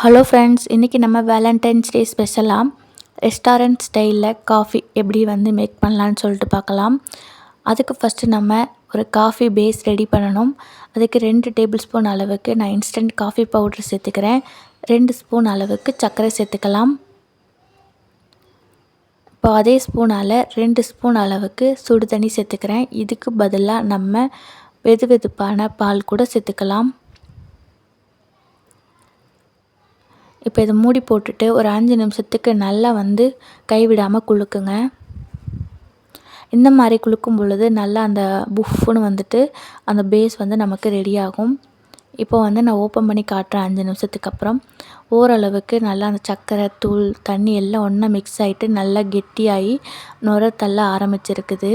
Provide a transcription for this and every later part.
Hello friends, இன்றைக்கி நம்ம Valentine's டே ஸ்பெஷலாக ரெஸ்டாரண்ட் ஸ்டைலில் காஃபி எப்படி மேக் பண்ணலான்னு சொல்லிட்டு பார்க்கலாம். அதுக்கு ஃபஸ்ட்டு நம்ம ஒரு காஃபி பேஸ் ரெடி பண்ணணும். அதுக்கு 2 டேபிள் ஸ்பூன் அளவுக்கு நான் இன்ஸ்டன்ட் காஃபி பவுடர் சேர்த்துக்கிறேன். 2 ஸ்பூன் அளவுக்கு சர்க்கரை சேர்த்துக்கலாம். இப்போ அதே ஸ்பூனால் 2 ஸ்பூன் அளவுக்கு சுடு தண்ணி சேர்த்துக்கிறேன். இதுக்கு பதிலாக நம்ம வெது வெதுப்பான பால் கூட சேர்த்துக்கலாம். இப்போ இதை மூடி போட்டுட்டு ஒரு 5 நிமிஷத்துக்கு நல்லா கைவிடாமல் குலுக்குங்க. இந்த மாதிரி குலுக்கும் பொழுது நல்லா அந்த புஃப்னு அந்த பேஸ் நமக்கு ரெடி ஆகும். இப்போ நான் ஓப்பன் பண்ணி காட்டுறேன். 5 நிமிஷத்துக்கு அப்புறம் ஓரளவுக்கு நல்லா அந்த சர்க்கரை தூள் தண்ணி எல்லாம் ஒன்றா மிக்ஸ் ஆகிட்டு நல்லா கெட்டியாகி நுர தள்ள ஆரம்பிச்சிருக்குது.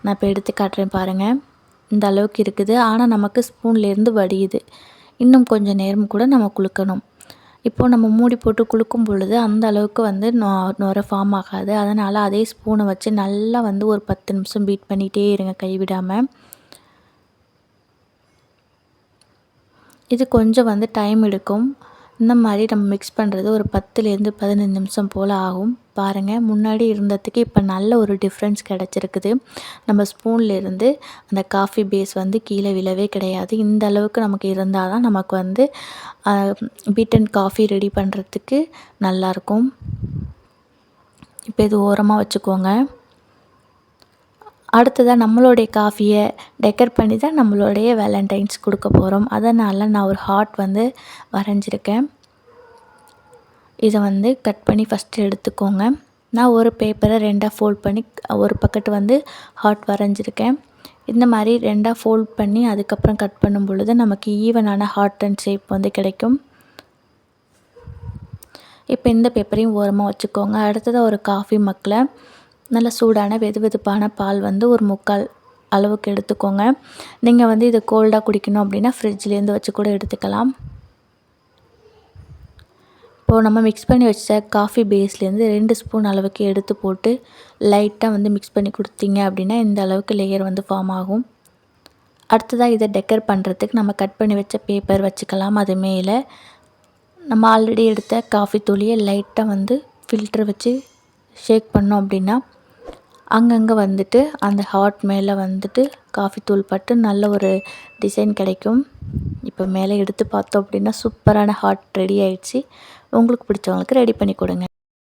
நான் இப்போ எடுத்து காட்டுறேன் பாருங்கள். இந்த அளவுக்கு இருக்குது. ஆனால் நமக்கு ஸ்பூன்லேருந்து வடியுது. இன்னும் கொஞ்சம் நேரம் கூட நம்ம குலுக்கணும். இப்போது நம்ம மூடி போட்டு குலுக்கும் பொழுது அந்த அளவுக்கு நுர ஃபார்ம் ஆகாது. அதனால் அதே ஸ்பூனை வச்சு நல்லா ஒரு 10 நிமிஷம் பீட் பண்ணிகிட்டே இருங்க கைவிடாமல். இது கொஞ்சம் டைம் எடுக்கும். இந்த மாதிரி நம்ம மிக்ஸ் பண்ணுறது ஒரு 10லேருந்து 15 நிமிஷம் போல் ஆகும். பாருங்கள், முன்னாடி இருந்ததுக்கு இப்போ நல்ல ஒரு டிஃப்ரென்ஸ் கிடச்சிருக்குது. நம்ம ஸ்பூன்லேருந்து அந்த காஃபி பேஸ் கீழே விழவே கிடையாது. இந்த அளவுக்கு நமக்கு இருந்தால் தான் நமக்கு பீட்டன் காஃபி ரெடி பண்ணுறதுக்கு நல்லாயிருக்கும். இப்போ இது ஓரமாக வச்சுக்கோங்க. அடுத்ததாக நம்மளுடைய காஃபியை டெக்கர் பண்ணி தான் நம்மளுடைய வேலண்டைன்ஸ் கொடுக்க போகிறோம். அதனால் நான் ஒரு ஹார்ட் வரைஞ்சிருக்கேன். இதை கட் பண்ணி ஃபஸ்ட்டு எடுத்துக்கோங்க. நான் ஒரு பேப்பரை 2ஆக ஃபோல்ட் பண்ணி ஒரு பக்கத்து ஹார்ட் வரைஞ்சிருக்கேன். இந்த மாதிரி 2ஆக ஃபோல்ட் பண்ணி அதுக்கப்புறம் கட் பண்ணும் பொழுது நமக்கு ஈவனான ஹார்ட் அண்ட் ஷேப் கிடைக்கும். இப்போ இந்த பேப்பரையும் ஓரமாக வச்சுக்கோங்க. அடுத்ததாக ஒரு காஃபி மக்கில் நல்ல சூடான வெது வெதுப்பான பால் ஒரு 3/4 அளவுக்கு எடுத்துக்கோங்க. நீங்கள் இதை கோல்டாக குடிக்கணும் அப்படின்னா ஃப்ரிட்ஜ்லேருந்து வச்சு கூட எடுத்துக்கலாம். இப்போது நம்ம மிக்ஸ் பண்ணி வச்ச காஃபி பேஸ்லேருந்து 2 ஸ்பூன் அளவுக்கு எடுத்து போட்டு லைட்டாக மிக்ஸ் பண்ணி கொடுத்தீங்க அப்படின்னா இந்த அளவுக்கு லேயர் ஃபார்ம் ஆகும். அடுத்ததாக இதை டெக்கர் பண்ணுறதுக்கு நம்ம கட் பண்ணி வச்ச பேப்பர் வச்சுக்கலாம். அது மேலே நம்ம ஆல்ரெடி எடுத்த காஃபி தூளியை லைட்டாக ஃபில்டர் வச்சு ஷேக் பண்ணோம் அப்படின்னா அங்கங்கே அந்த ஹார்ட் மேலே காஃபி தூள் பட்டு நல்ல ஒரு டிசைன் கிடைக்கும். இப்போ மேலே எடுத்து பார்த்தோம் அப்படின்னா சூப்பரான ஹார்ட் ரெடி ஆயிடுச்சு. உங்களுக்கு பிடிச்சவங்களுக்கு ரெடி பண்ணி கொடுங்க.